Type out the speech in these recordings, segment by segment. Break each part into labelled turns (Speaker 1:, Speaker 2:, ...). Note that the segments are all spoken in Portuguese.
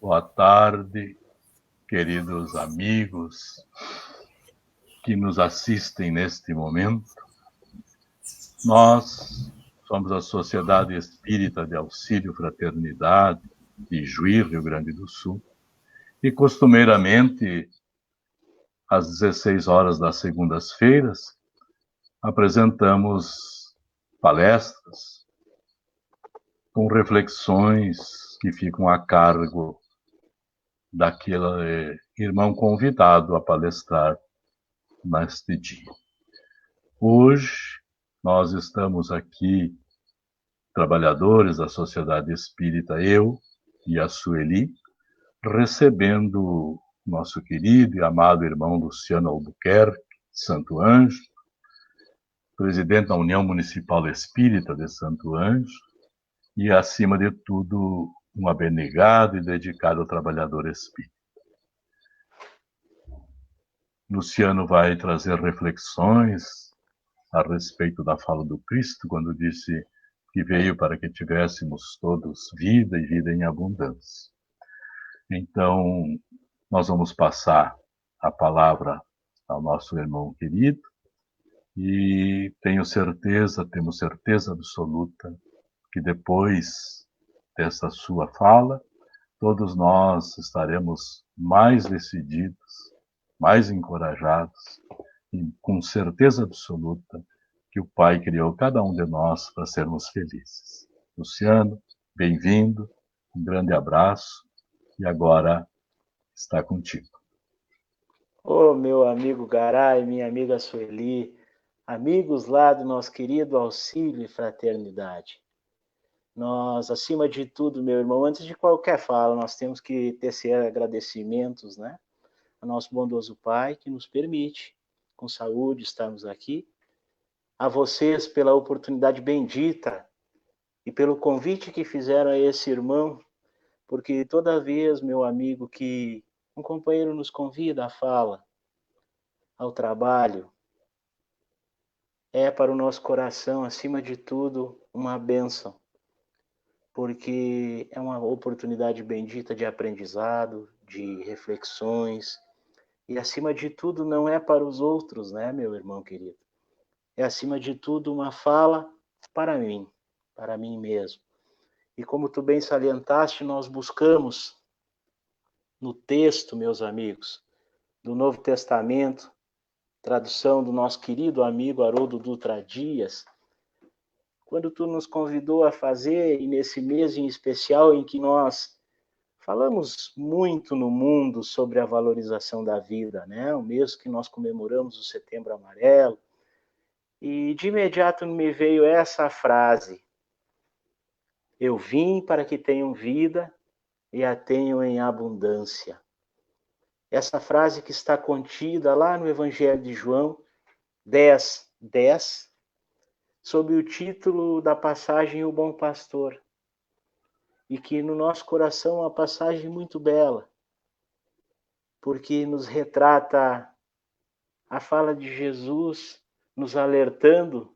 Speaker 1: Boa tarde, queridos amigos que nos assistem neste momento. Nós somos a Sociedade Espírita de Auxílio Fraternidade de Juí, Rio Grande do Sul, e costumeiramente, às 16 horas das segundas-feiras, apresentamos palestras com reflexões que ficam a cargo daquele irmão convidado a palestrar neste dia. Hoje, nós estamos aqui, trabalhadores da Sociedade Espírita, eu e a Sueli, recebendo nosso querido e amado irmão Luciano Albuquerque, Santo Anjo, presidente da União Municipal Espírita de Santo Anjo, e, acima de tudo, um abnegado e dedicado trabalhador espírita. Luciano vai trazer reflexões a respeito da fala do Cristo, quando disse que veio para que tivéssemos todos vida e vida em abundância. Então, nós vamos passar a palavra ao nosso irmão querido e temos certeza absoluta que depois dessa sua fala, todos nós estaremos mais decididos, mais encorajados e com certeza absoluta que o Pai criou cada um de nós para sermos felizes. Luciano, bem-vindo, um grande abraço e agora está contigo.
Speaker 2: Ô, meu amigo Garay, minha amiga Sueli, amigos lá do nosso querido Auxílio e Fraternidade. Nós, acima de tudo, meu irmão, antes de qualquer fala, nós temos que tecer agradecimentos, né? Ao nosso bondoso Pai, que nos permite, com saúde, estarmos aqui. A vocês pela oportunidade bendita e pelo convite que fizeram a esse irmão, porque toda vez, meu amigo, que um companheiro nos convida à fala, ao trabalho, é para o nosso coração, acima de tudo, uma bênção, porque é uma oportunidade bendita de aprendizado, de reflexões, e acima de tudo não é para os outros, né, meu irmão querido? É acima de tudo uma fala para mim mesmo. E como tu bem salientaste, nós buscamos no texto, meus amigos, do Novo Testamento, tradução do nosso querido amigo Haroldo Dutra Dias, quando tu nos convidou a fazer, e nesse mês em especial em que nós falamos muito no mundo sobre a valorização da vida, né? O mês que nós comemoramos o Setembro Amarelo, e de imediato me veio essa frase: eu vim para que tenham vida e a tenham em abundância. Essa frase que está contida lá no Evangelho de João 10:10, sob o título da passagem O Bom Pastor, e que no nosso coração é uma passagem muito bela, porque nos retrata a fala de Jesus nos alertando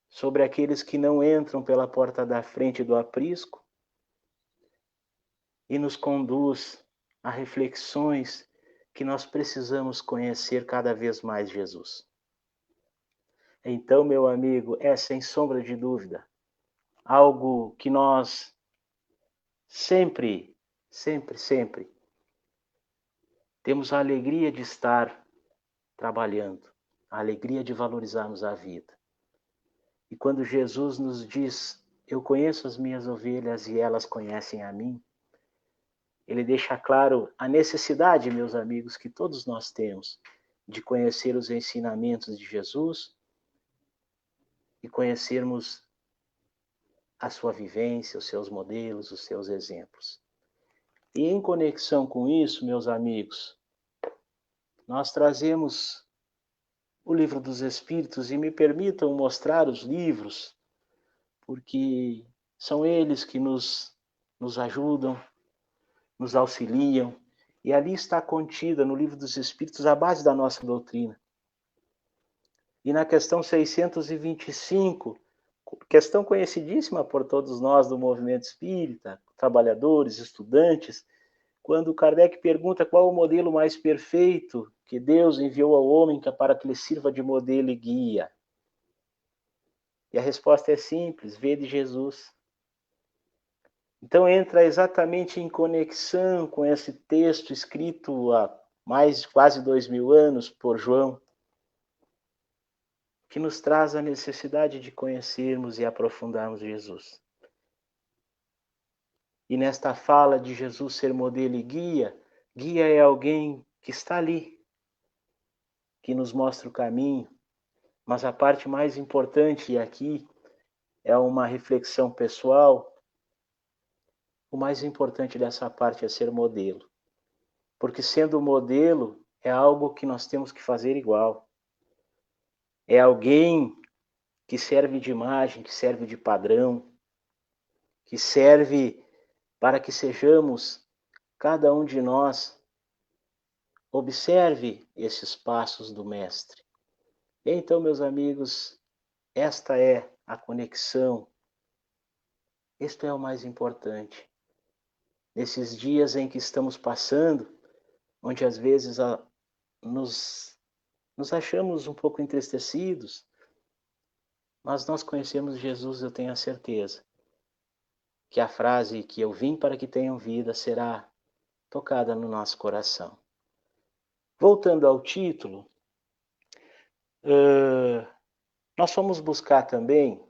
Speaker 2: sobre aqueles que não entram pela porta da frente do aprisco e nos conduz a reflexões que nós precisamos conhecer cada vez mais Jesus. Então, meu amigo, é sem sombra de dúvida algo que nós sempre temos a alegria de estar trabalhando, a alegria de valorizarmos a vida. E quando Jesus nos diz, eu conheço as minhas ovelhas e elas conhecem a mim, ele deixa claro a necessidade, meus amigos, que todos nós temos de conhecer os ensinamentos de Jesus e conhecermos a sua vivência, os seus modelos, os seus exemplos. E em conexão com isso, meus amigos, nós trazemos o Livro dos Espíritos, e me permitam mostrar os livros, porque são eles que nos ajudam, nos auxiliam, e ali está contida no Livro dos Espíritos a base da nossa doutrina. E na questão 625, questão conhecidíssima por todos nós do movimento espírita, trabalhadores, estudantes, quando Kardec pergunta qual o modelo mais perfeito que Deus enviou ao homem para que lhe sirva de modelo e guia. E a resposta é simples: vede Jesus. Então entra exatamente em conexão com esse texto escrito há mais de quase 2000 anos por João, que nos traz a necessidade de conhecermos e aprofundarmos Jesus. E nesta fala de Jesus ser modelo e guia, guia é alguém que está ali, que nos mostra o caminho, mas a parte mais importante aqui é uma reflexão pessoal. O mais importante dessa parte é ser modelo, porque sendo modelo é algo que nós temos que fazer igual. É alguém que serve de imagem, que serve de padrão, que serve para que sejamos, cada um de nós, observe esses passos do Mestre. Então, meus amigos, esta é a conexão. Isto é o mais importante. Nesses dias em que estamos passando, onde às vezes nos achamos um pouco entristecidos, mas nós conhecemos Jesus, eu tenho a certeza que a frase que eu vim para que tenham vida será tocada no nosso coração. Voltando ao título, nós fomos buscar também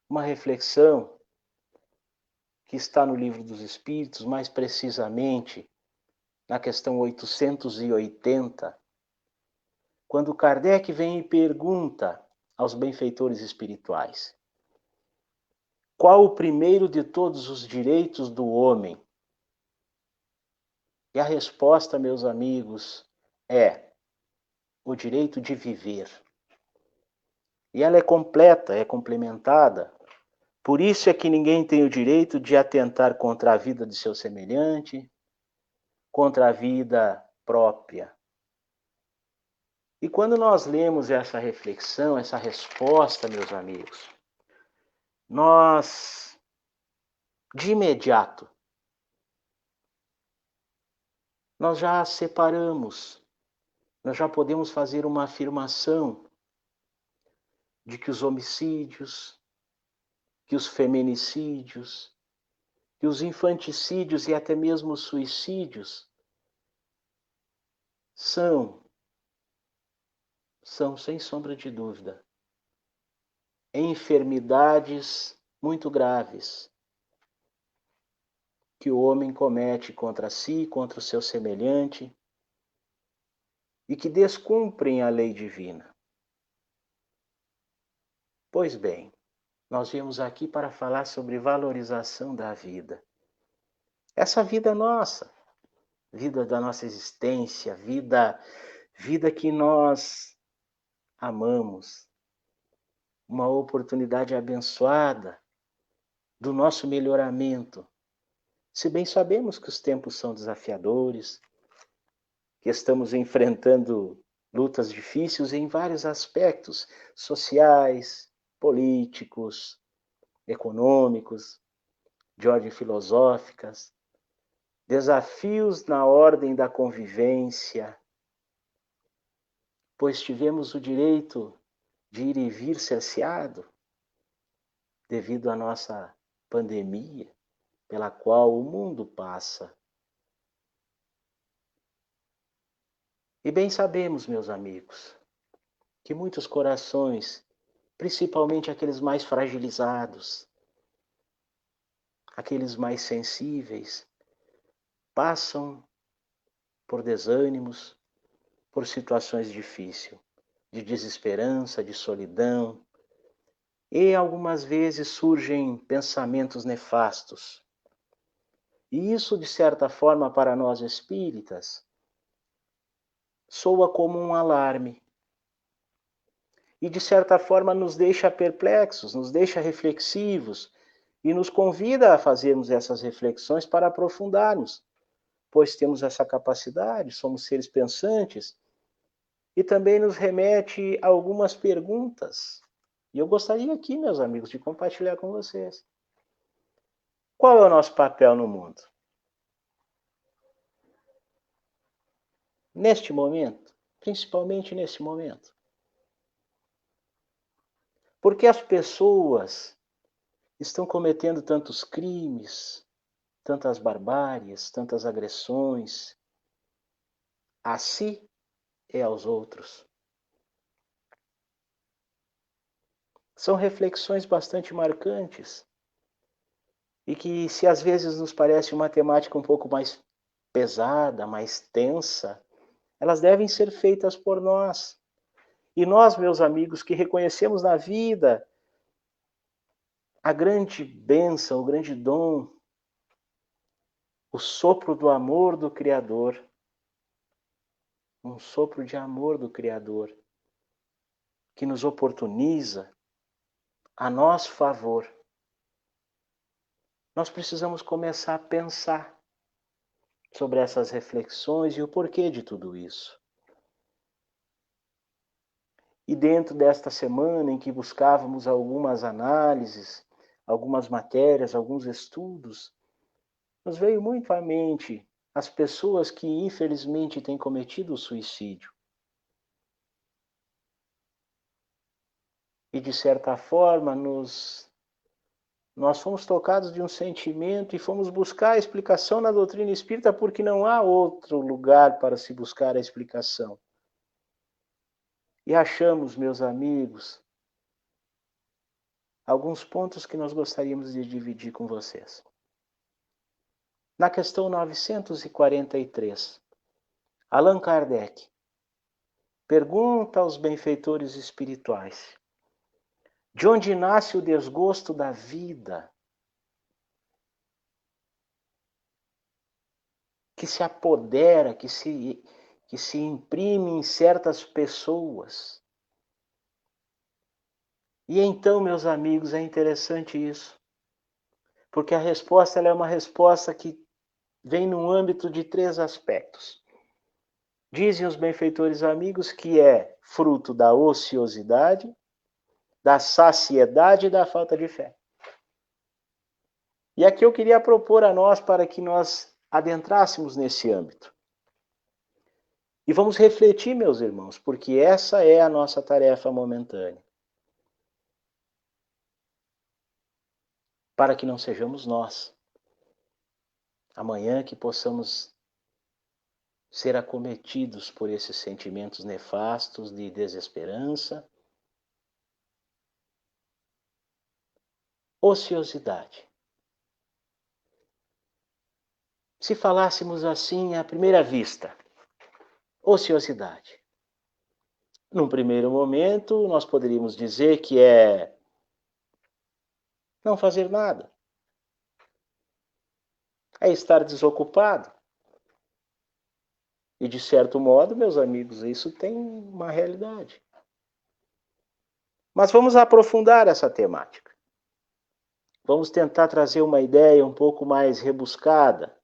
Speaker 2: uma reflexão que está no Livro dos Espíritos, mais precisamente na questão 880, quando Kardec vem e pergunta aos benfeitores espirituais: qual o primeiro de todos os direitos do homem? E a resposta, meus amigos, é o direito de viver. E ela é completa, é complementada. Por isso é que ninguém tem o direito de atentar contra a vida de seu semelhante, contra a vida própria. E quando nós lemos essa reflexão, essa resposta, meus amigos, nós, de imediato, nós já separamos, nós já podemos fazer uma afirmação de que os homicídios, que os feminicídios, que os infanticídios e até mesmo os suicídios são, sem sombra de dúvida, enfermidades muito graves que o homem comete contra si, contra o seu semelhante, e que descumprem a lei divina. Pois bem, nós viemos aqui para falar sobre valorização da vida. Essa vida nossa, vida da nossa existência, vida que nós amamos, uma oportunidade abençoada do nosso melhoramento. Se bem sabemos que os tempos são desafiadores, que estamos enfrentando lutas difíceis em vários aspectos, sociais, políticos, econômicos, de ordem filosóficas, desafios na ordem da convivência, pois tivemos o direito de ir e vir cerceado devido à nossa pandemia pela qual o mundo passa. E bem sabemos, meus amigos, que muitos corações, principalmente aqueles mais fragilizados, aqueles mais sensíveis, passam por desânimos, por situações difíceis, de desesperança, de solidão, e algumas vezes surgem pensamentos nefastos. E isso, de certa forma, para nós espíritas, soa como um alarme. E, de certa forma, nos deixa perplexos, nos deixa reflexivos e nos convida a fazermos essas reflexões para aprofundarmos, pois temos essa capacidade, somos seres pensantes, e também nos remete a algumas perguntas E eu gostaria aqui, meus amigos, de compartilhar com vocês. Qual é o nosso papel no mundo? Neste momento, principalmente neste momento. Porque as pessoas estão cometendo tantos crimes, tantas barbáries, tantas agressões a si e aos outros. São reflexões bastante marcantes e que, se às vezes nos parece uma temática um pouco mais pesada, mais tensa, elas devem ser feitas por nós. E nós, meus amigos, que reconhecemos na vida a grande bênção, o grande dom, o sopro do amor do Criador, um sopro de amor do Criador, que nos oportuniza a nosso favor. Nós precisamos começar a pensar sobre essas reflexões e o porquê de tudo isso. E dentro desta semana em que buscávamos algumas análises, algumas matérias, alguns estudos, nos veio muito à mente as pessoas que infelizmente têm cometido o suicídio. E de certa forma nós fomos tocados de um sentimento e fomos buscar a explicação na doutrina espírita, porque não há outro lugar para se buscar a explicação. E achamos, meus amigos, alguns pontos que nós gostaríamos de dividir com vocês. Na questão 943, Allan Kardec pergunta aos benfeitores espirituais: de onde nasce o desgosto da vida que se apodera, que se imprime em certas pessoas? E então, meus amigos, é interessante isso, porque a resposta ela é uma resposta que vem no âmbito de 3 aspectos. Dizem os benfeitores amigos que é fruto da ociosidade, da saciedade e da falta de fé. E aqui eu queria propor a nós para que nós adentrássemos nesse âmbito. E vamos refletir, meus irmãos, porque essa é a nossa tarefa momentânea. Para que não sejamos nós, amanhã que possamos ser acometidos por esses sentimentos nefastos de desesperança, ociosidade. Se falássemos assim à primeira vista, ociosidade. Num primeiro momento, nós poderíamos dizer que é não fazer nada, é estar desocupado. E de certo modo, meus amigos, isso tem uma realidade. Mas vamos aprofundar essa temática. Vamos tentar trazer uma ideia um pouco mais rebuscada.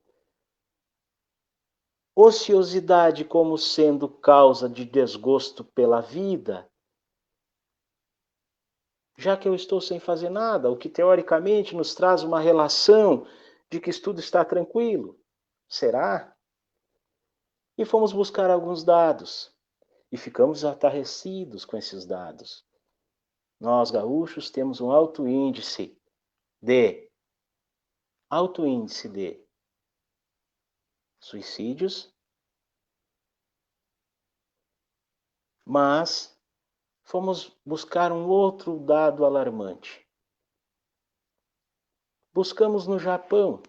Speaker 2: Ociosidade como sendo causa de desgosto pela vida, já que eu estou sem fazer nada, o que teoricamente nos traz uma relação de que tudo está tranquilo. Será? E fomos buscar alguns dados e ficamos atarrecidos com esses dados. Nós, gaúchos, temos um alto índice de suicídios, mas fomos buscar um outro dado alarmante. Buscamos no Japão,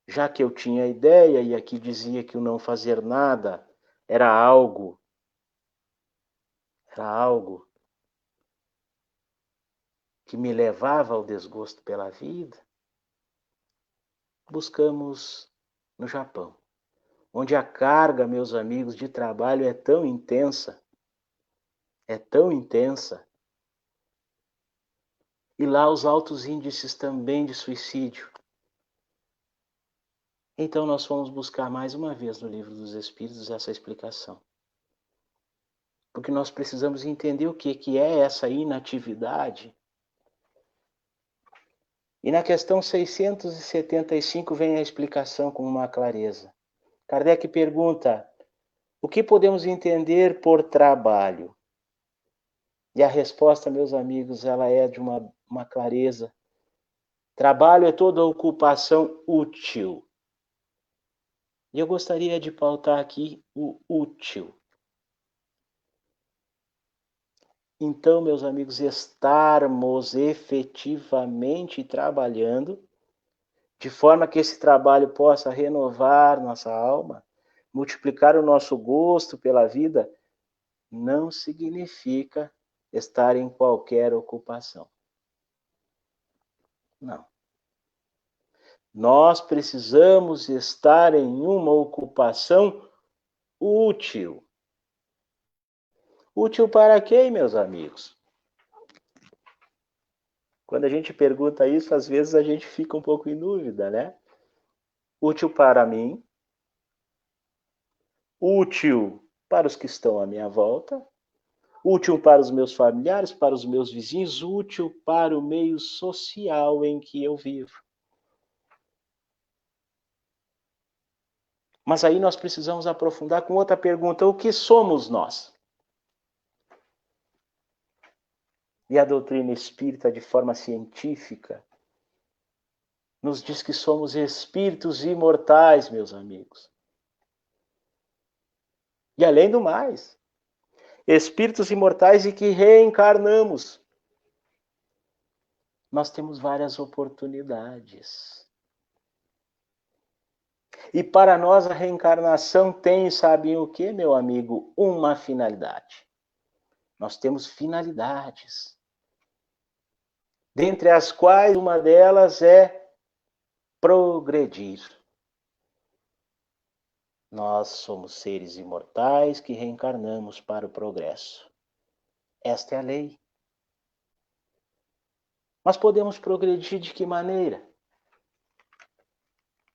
Speaker 2: já que eu tinha ideia e aqui dizia que o não fazer nada era algo que me levava ao desgosto pela vida. Buscamos no Japão, onde a carga, meus amigos, de trabalho é tão intensa, e lá os altos índices também de suicídio. Então nós fomos buscar mais uma vez no Livro dos Espíritos essa explicação. porque nós precisamos entender o que é essa inatividade. E na questão 675 vem a explicação com uma clareza. Kardec pergunta: o que podemos entender por trabalho? E a resposta, meus amigos, ela é de uma clareza. Trabalho é toda ocupação útil. E eu gostaria de pautar aqui o útil. Então, meus amigos, estarmos efetivamente trabalhando, de forma que esse trabalho possa renovar nossa alma, multiplicar o nosso gosto pela vida, não significa estar em qualquer ocupação. Não. Nós precisamos estar em uma ocupação útil. Útil para quem, meus amigos? Quando a gente pergunta isso, às vezes a gente fica um pouco em dúvida, né? Útil para mim, útil para os que estão à minha volta, útil para os meus familiares, para os meus vizinhos, útil para o meio social em que eu vivo. Mas aí nós precisamos aprofundar com outra pergunta: o que somos nós? E a doutrina espírita, de forma científica, nos diz que somos espíritos imortais, meus amigos. E além do mais, espíritos imortais e que reencarnamos. Nós temos várias oportunidades. E para nós a reencarnação tem, sabem o que, meu amigo? Uma finalidade. Nós temos finalidades. Dentre as quais uma delas é progredir. Nós somos seres imortais que reencarnamos para o progresso. Esta é a lei. Mas podemos progredir de que maneira?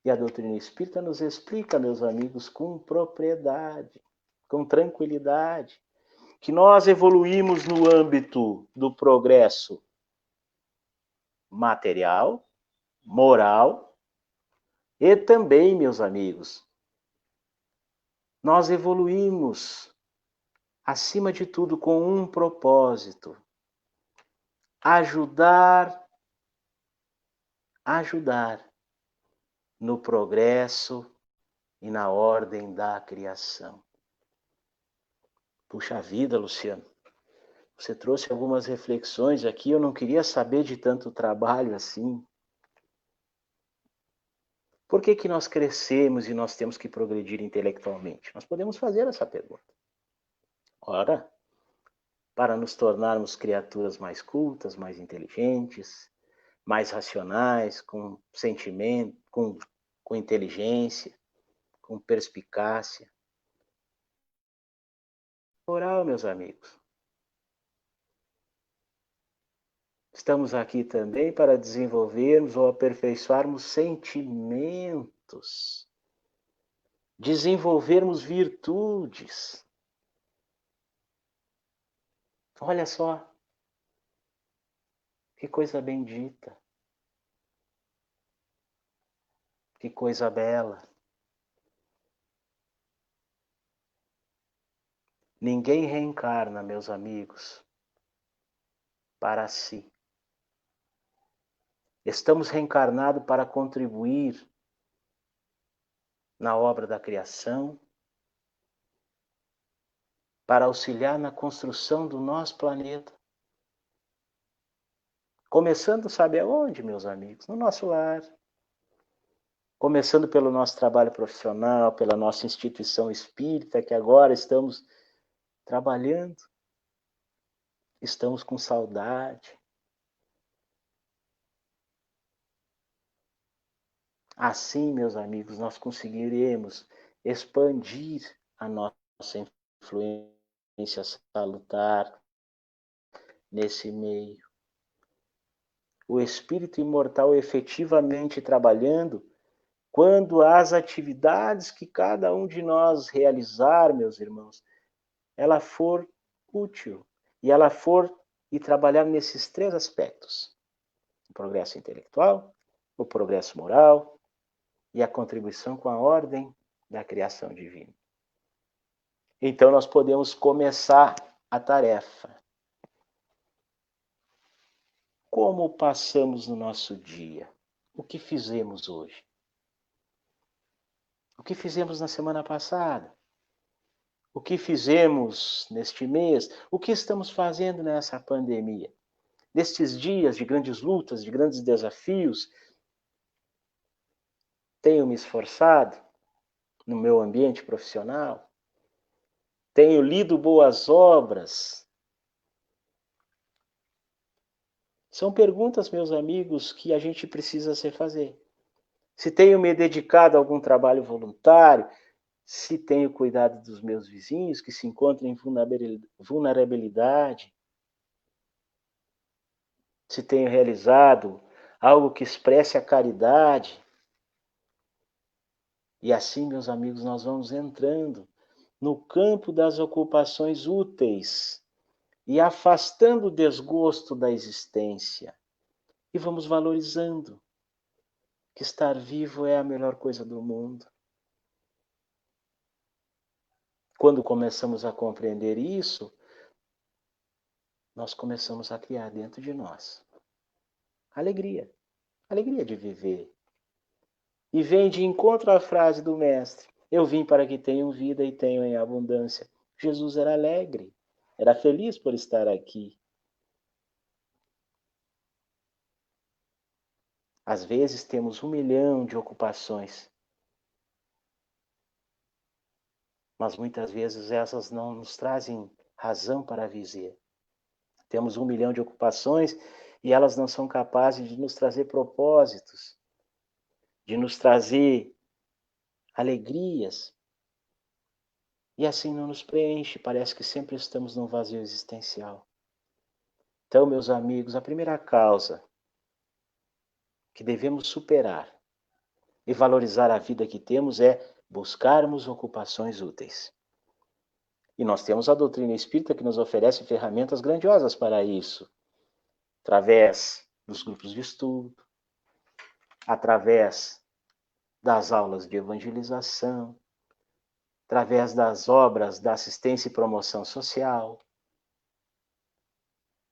Speaker 2: E a doutrina espírita nos explica, meus amigos, com propriedade, com tranquilidade, que nós evoluímos no âmbito do progresso material, moral e também, meus amigos, nós evoluímos, acima de tudo, com um propósito: ajudar no progresso e na ordem da criação. Puxa vida, Luciano, você trouxe algumas reflexões aqui, eu não queria saber de tanto trabalho assim. Por que nós crescemos e nós temos que progredir intelectualmente? Nós podemos fazer essa pergunta. Ora, para nos tornarmos criaturas mais cultas, mais inteligentes, mais racionais, com sentimento, com inteligência, com perspicácia. Moral, meus amigos. Estamos aqui também para desenvolvermos ou aperfeiçoarmos sentimentos, desenvolvermos virtudes. Olha só, que coisa bendita, que coisa bela. Ninguém reencarna, meus amigos, para si. Estamos reencarnados para contribuir na obra da criação, para auxiliar na construção do nosso planeta. Começando, sabe aonde, meus amigos? No nosso lar. Começando pelo nosso trabalho profissional, pela nossa instituição espírita, que agora estamos trabalhando. Estamos com saudade. Assim, meus amigos, nós conseguiremos expandir a nossa influência salutar nesse meio. O espírito imortal efetivamente trabalhando, quando as atividades que cada um de nós realizar, meus irmãos, ela for útil e ela for e trabalhar nesses 3 aspectos: o progresso intelectual, o progresso moral e a contribuição com a ordem da criação divina. Então nós podemos começar a tarefa. Como passamos no nosso dia? O que fizemos hoje? O que fizemos na semana passada? O que fizemos neste mês? O que estamos fazendo nessa pandemia? Nestes dias de grandes lutas, de grandes desafios, tenho me esforçado no meu ambiente profissional? Tenho lido boas obras? São perguntas, meus amigos, que a gente precisa se fazer. Se tenho me dedicado a algum trabalho voluntário, se tenho cuidado dos meus vizinhos que se encontram em vulnerabilidade, se tenho realizado algo que expresse a caridade. E assim, meus amigos, nós vamos entrando no campo das ocupações úteis e afastando o desgosto da existência. E vamos valorizando que estar vivo é a melhor coisa do mundo. Quando começamos a compreender isso, nós começamos a criar dentro de nós alegria, alegria de viver. E vem de encontro à frase do Mestre: eu vim para que tenham vida e tenham em abundância. Jesus era alegre, era feliz por estar aqui. Às vezes temos 1 milhão de ocupações, mas muitas vezes essas não nos trazem razão para viver. Temos 1 milhão de ocupações e elas não são capazes de nos trazer propósitos, de nos trazer alegrias. E assim não nos preenche, parece que sempre estamos num vazio existencial. Então, meus amigos, a primeira causa que devemos superar e valorizar a vida que temos é buscarmos ocupações úteis. E nós temos a doutrina espírita que nos oferece ferramentas grandiosas para isso, através dos grupos de estudo, através das aulas de evangelização, através das obras da assistência e promoção social.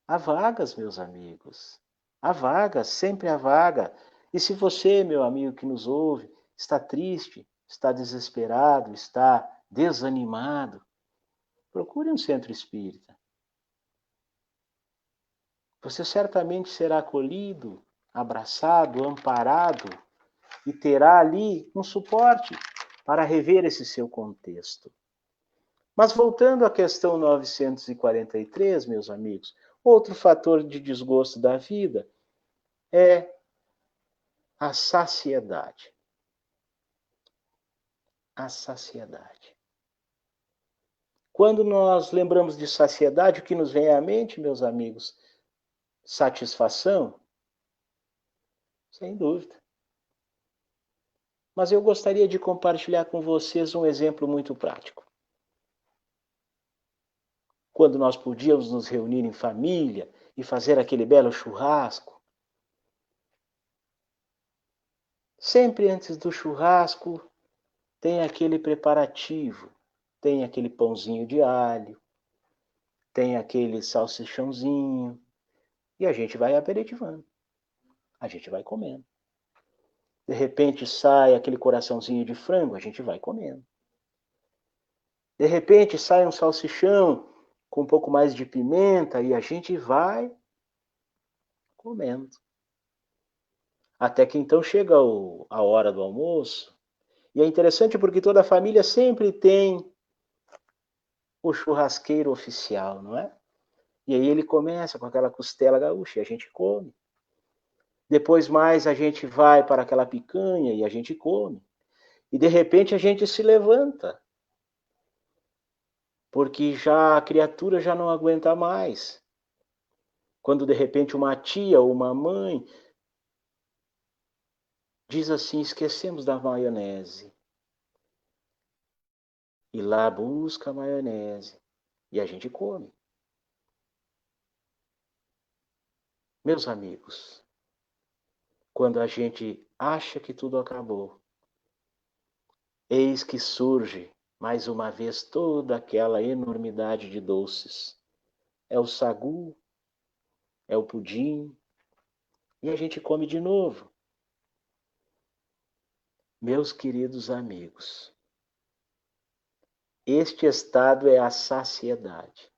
Speaker 2: Há vagas, meus amigos. Há vagas, sempre há vaga. E se você, meu amigo que nos ouve, está triste, está desesperado, está desanimado, procure um centro espírita. Você certamente será acolhido, abraçado, amparado e terá ali um suporte para rever esse seu contexto. Mas voltando à questão 943, meus amigos, outro fator de desgosto da vida é a saciedade. A saciedade. Quando nós lembramos de saciedade, o que nos vem à mente, meus amigos? Satisfação? Sem dúvida. Mas eu gostaria de compartilhar com vocês um exemplo muito prático. Quando nós podíamos nos reunir em família e fazer aquele belo churrasco, sempre antes do churrasco tem aquele preparativo, tem aquele pãozinho de alho, tem aquele salsichãozinho, e a gente vai aperitivando, a gente vai comendo. De repente sai aquele coraçãozinho de frango, a gente vai comendo. De repente sai um salsichão com um pouco mais de pimenta e a gente vai comendo. Até que então chega a hora do almoço, e é interessante porque toda a família sempre tem o churrasqueiro oficial, não é? E aí ele começa com aquela costela gaúcha e a gente come. Depois mais a gente vai para aquela picanha e a gente come. E de repente a gente se levanta, porque já a criatura já não aguenta mais. Quando de repente uma tia ou uma mãe diz assim: esquecemos da maionese. E lá busca a maionese e a gente come. Meus amigos, quando a gente acha que tudo acabou, eis que surge mais uma vez toda aquela enormidade de doces. É o sagu, é o pudim, e a gente come de novo. Meus queridos amigos, este estado é a saciedade.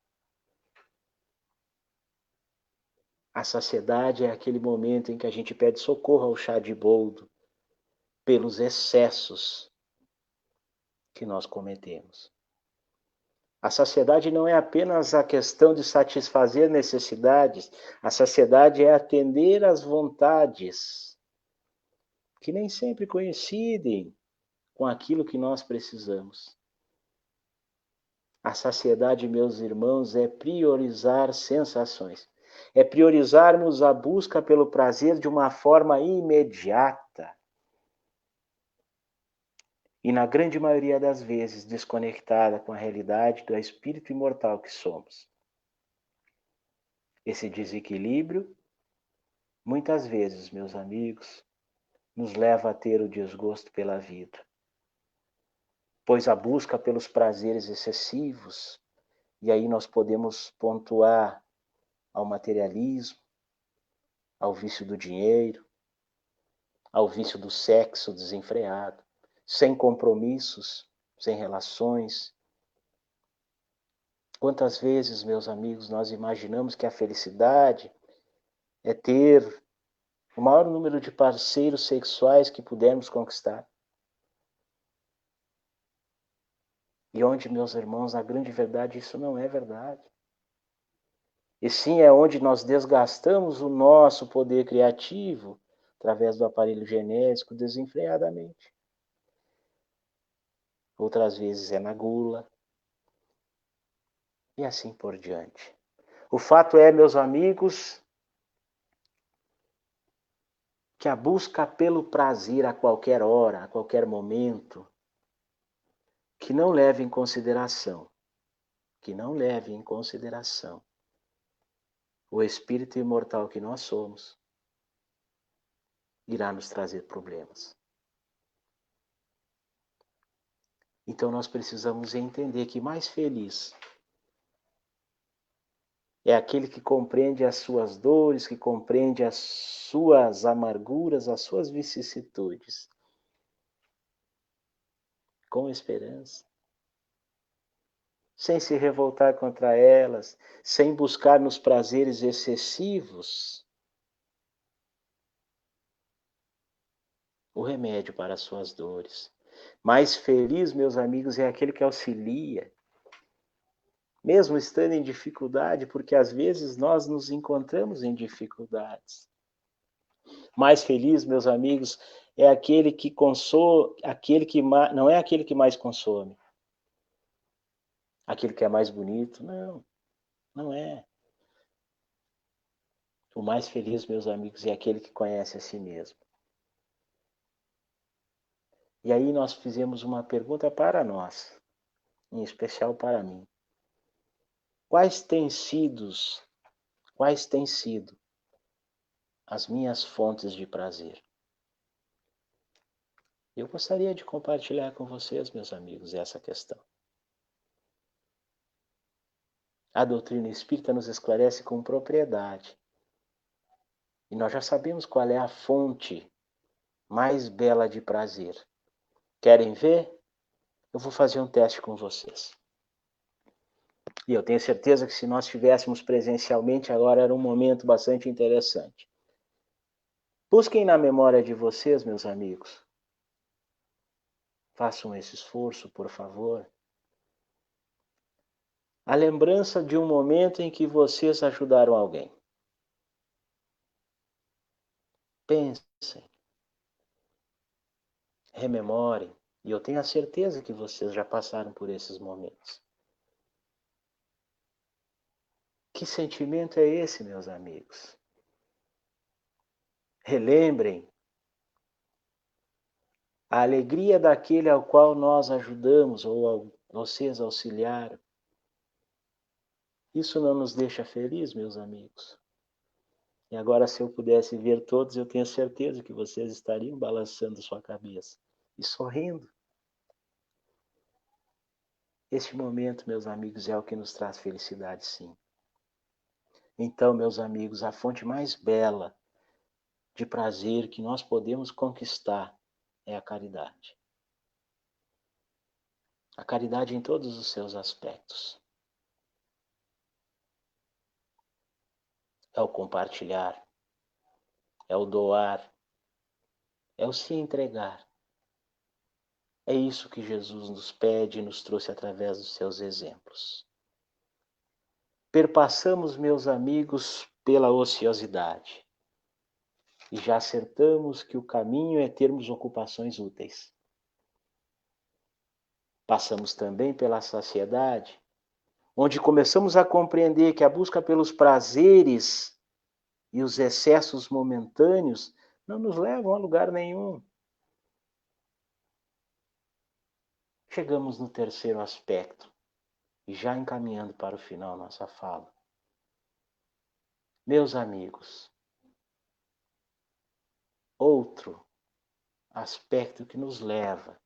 Speaker 2: A saciedade é aquele momento em que a gente pede socorro ao chá de boldo pelos excessos que nós cometemos. A saciedade não é apenas a questão de satisfazer necessidades, a saciedade é atender às vontades que nem sempre coincidem com aquilo que nós precisamos. A saciedade, meus irmãos, é priorizar sensações. É priorizarmos a busca pelo prazer de uma forma imediata. E na grande maioria das vezes desconectada com a realidade do espírito imortal que somos. Esse desequilíbrio, muitas vezes, meus amigos, nos leva a ter o desgosto pela vida. Pois a busca pelos prazeres excessivos, e aí nós podemos pontuar ao materialismo, ao vício do dinheiro, ao vício do sexo desenfreado, sem compromissos, sem relações. Quantas vezes, meus amigos, nós imaginamos que a felicidade é ter o maior número de parceiros sexuais que pudermos conquistar? E onde, meus irmãos, na grande verdade, isso não é verdade. E sim é onde nós desgastamos o nosso poder criativo através do aparelho genésico desenfreadamente. Outras vezes é na gula. E assim por diante. O fato é, meus amigos, que a busca pelo prazer a qualquer hora, a qualquer momento, que não leve em consideração o espírito imortal que nós somos, irá nos trazer problemas. Então nós precisamos entender que mais feliz é aquele que compreende as suas dores, que compreende as suas amarguras, as suas vicissitudes, com esperança, sem se revoltar contra elas, sem buscar nos prazeres excessivos o remédio para as suas dores. Mais feliz, meus amigos, é aquele que auxilia, mesmo estando em dificuldade, porque às vezes nós nos encontramos em dificuldades. Mais feliz, meus amigos, é aquele que consome, não é aquele que mais consome, aquele que é mais bonito, não é. O mais feliz, meus amigos, é aquele que conhece a si mesmo. E aí nós fizemos uma pergunta para nós, em especial para mim. Quais têm sido as minhas fontes de prazer? Eu gostaria de compartilhar com vocês, meus amigos, essa questão. A doutrina espírita nos esclarece com propriedade. E nós já sabemos qual é a fonte mais bela de prazer. Querem ver? Eu vou fazer um teste com vocês. E eu tenho certeza que se nós estivéssemos presencialmente agora era um momento bastante interessante. Busquem na memória de vocês, meus amigos. Façam esse esforço, por favor. A lembrança de um momento em que vocês ajudaram alguém. Pensem. Rememorem. E eu tenho a certeza que vocês já passaram por esses momentos. Que sentimento é esse, meus amigos? Relembrem a alegria daquele ao qual nós ajudamos ou vocês auxiliaram. Isso não nos deixa felizes, meus amigos? E agora, se eu pudesse ver todos, eu tenho certeza que vocês estariam balançando sua cabeça e sorrindo. Este momento, meus amigos, é o que nos traz felicidade, sim. Então, meus amigos, a fonte mais bela de prazer que nós podemos conquistar é a caridade. A caridade em todos os seus aspectos. É o compartilhar, é o doar, é o se entregar. É isso que Jesus nos pede e nos trouxe através dos seus exemplos. Perpassamos, meus amigos, pela ociosidade e já acertamos que o caminho é termos ocupações úteis. Passamos também pela saciedade, onde começamos a compreender que a busca pelos prazeres e os excessos momentâneos não nos levam a lugar nenhum. Chegamos no terceiro aspecto, e já encaminhando para o final nossa fala. Meus amigos, outro aspecto que nos leva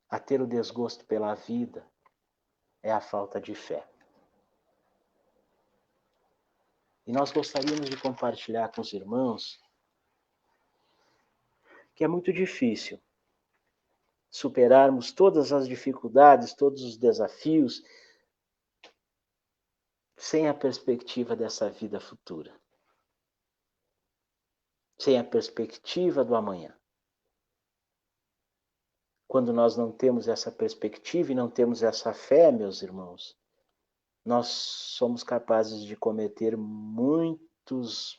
Speaker 2: a ter o desgosto pela vida é a falta de fé. E nós gostaríamos de compartilhar com os irmãos que é muito difícil superarmos todas as dificuldades, todos os desafios, sem a perspectiva dessa vida futura. Sem a perspectiva do amanhã. Quando nós não temos essa perspectiva e não temos essa fé, meus irmãos, nós somos capazes de cometer muitos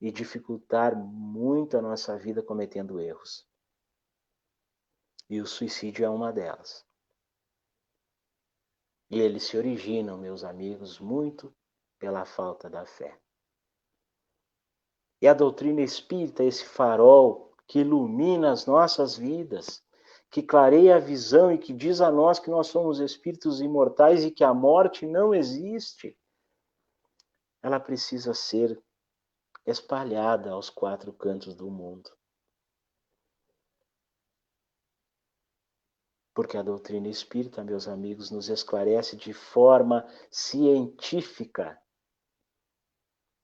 Speaker 2: e dificultar muito a nossa vida cometendo erros. E o suicídio é uma delas. E eles se originam, meus amigos, muito pela falta da fé. E a doutrina espírita, esse farol que ilumina as nossas vidas, que clareia a visão e que diz a nós que nós somos espíritos imortais e que a morte não existe, ela precisa ser espalhada aos quatro cantos do mundo. Porque a doutrina espírita, meus amigos, nos esclarece de forma científica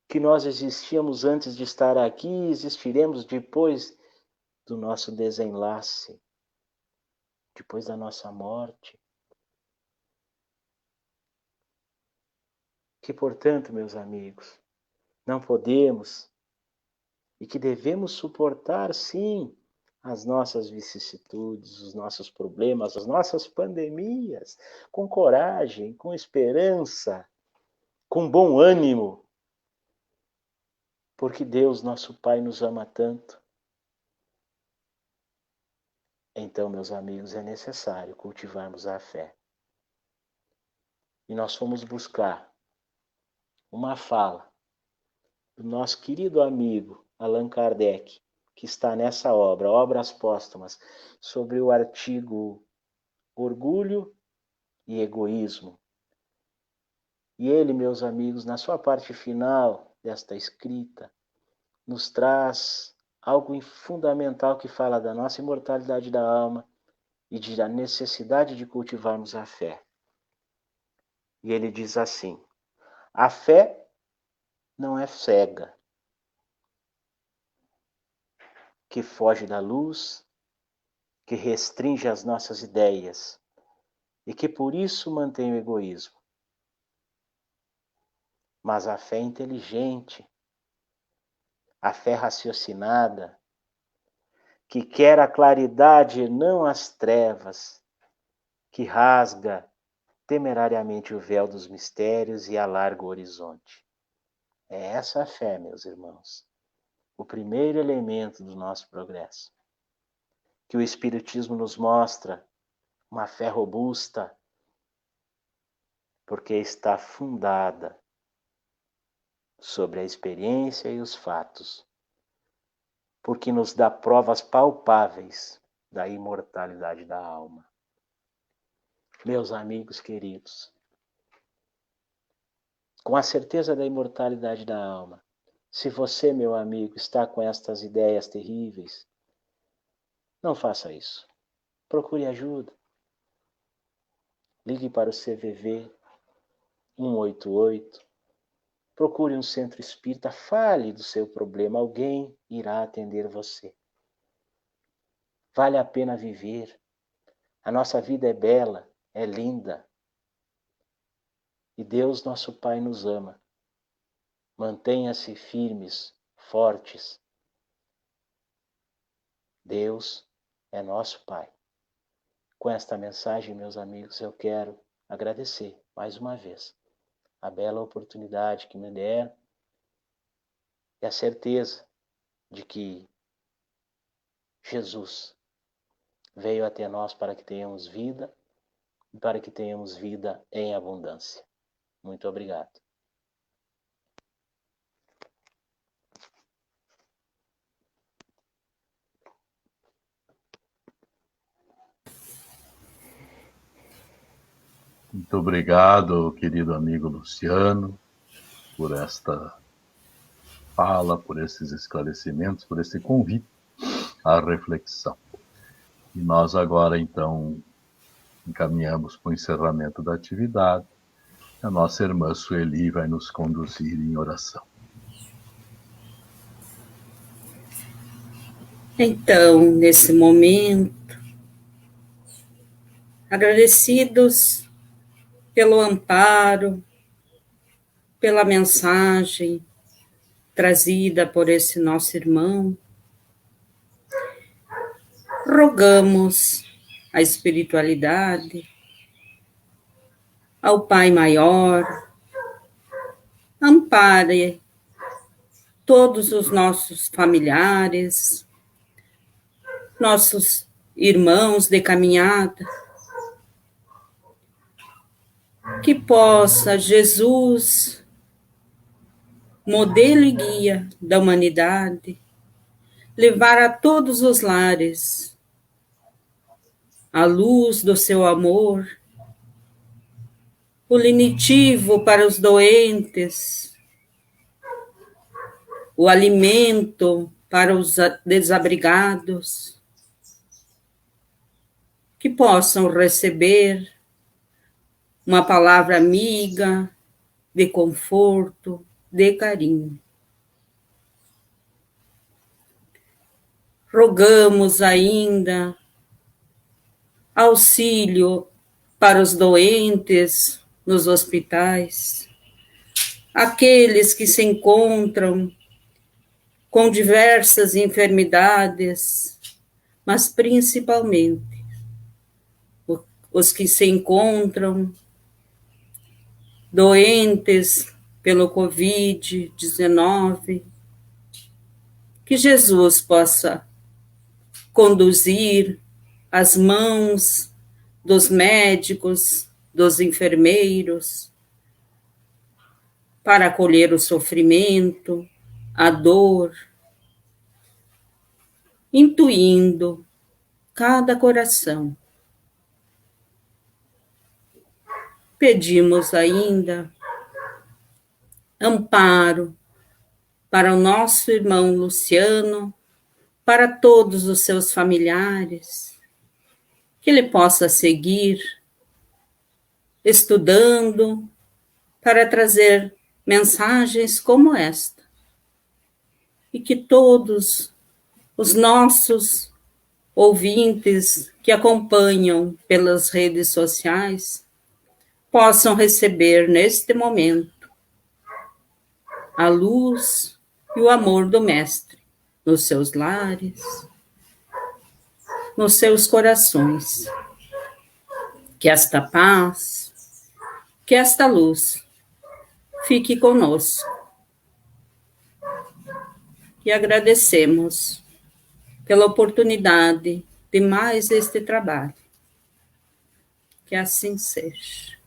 Speaker 2: que nós existíamos antes de estar aqui e existiremos depois do nosso desenlace, depois da nossa morte. Que, portanto, meus amigos, não podemos e que devemos suportar, sim, as nossas vicissitudes, os nossos problemas, as nossas pandemias, com coragem, com esperança, com bom ânimo, porque Deus, nosso Pai, nos ama tanto. Então, meus amigos, é necessário cultivarmos a fé. E nós fomos buscar uma fala do nosso querido amigo Allan Kardec, que está nessa obra, Obras Póstumas, sobre o artigo Orgulho e Egoísmo. E ele, meus amigos, na sua parte final desta escrita, nos traz algo fundamental que fala da nossa imortalidade da alma e da necessidade de cultivarmos a fé. E ele diz assim: a fé não é cega, que foge da luz, que restringe as nossas ideias e que por isso mantém o egoísmo. Mas a fé inteligente, a fé raciocinada, que quer a claridade e não as trevas, que rasga temerariamente o véu dos mistérios e alarga o horizonte. É essa a fé, meus irmãos, o primeiro elemento do nosso progresso. Que o Espiritismo nos mostra uma fé robusta, porque está fundada sobre a experiência e os fatos, porque nos dá provas palpáveis da imortalidade da alma. Meus amigos queridos, com a certeza da imortalidade da alma. Se você, meu amigo, está com estas ideias terríveis, não faça isso. Procure ajuda. Ligue para o CVV 188. Procure um centro espírita, fale do seu problema. Alguém irá atender você. Vale a pena viver. A nossa vida é bela, é linda. E Deus, nosso Pai, nos ama. Mantenha-se firmes, fortes. Deus é nosso Pai. Com esta mensagem, meus amigos, eu quero agradecer mais uma vez a bela oportunidade que me deram e a certeza de que Jesus veio até nós para que tenhamos vida e para que tenhamos vida em abundância. Muito obrigado.
Speaker 1: Muito obrigado, querido amigo Luciano, por esta fala, por esses esclarecimentos, por esse convite à reflexão. E nós agora, então, encaminhamos para o encerramento da atividade. A nossa irmã Sueli vai nos conduzir em oração.
Speaker 3: Então, nesse momento, agradecidos pelo amparo, pela mensagem trazida por esse nosso irmão, rogamos a espiritualidade, ao Pai Maior, ampare todos os nossos familiares, nossos irmãos de caminhada, que possa Jesus, modelo e guia da humanidade, levar a todos os lares a luz do seu amor, o lenitivo para os doentes, o alimento para os desabrigados, que possam receber uma palavra amiga, de conforto, de carinho. Rogamos ainda auxílio para os doentes nos hospitais, aqueles que se encontram com diversas enfermidades, mas principalmente os que se encontram doentes pelo Covid-19, que Jesus possa conduzir as mãos dos médicos, dos enfermeiros, para acolher o sofrimento, a dor, intuindo cada coração. Pedimos ainda amparo para o nosso irmão Luciano, para todos os seus familiares, que ele possa seguir estudando para trazer mensagens como esta, e que todos os nossos ouvintes que acompanham pelas redes sociais possam receber neste momento a luz e o amor do Mestre nos seus lares, nos seus corações. Que esta paz, que esta luz fique conosco. E agradecemos pela oportunidade de mais este trabalho. Que assim seja.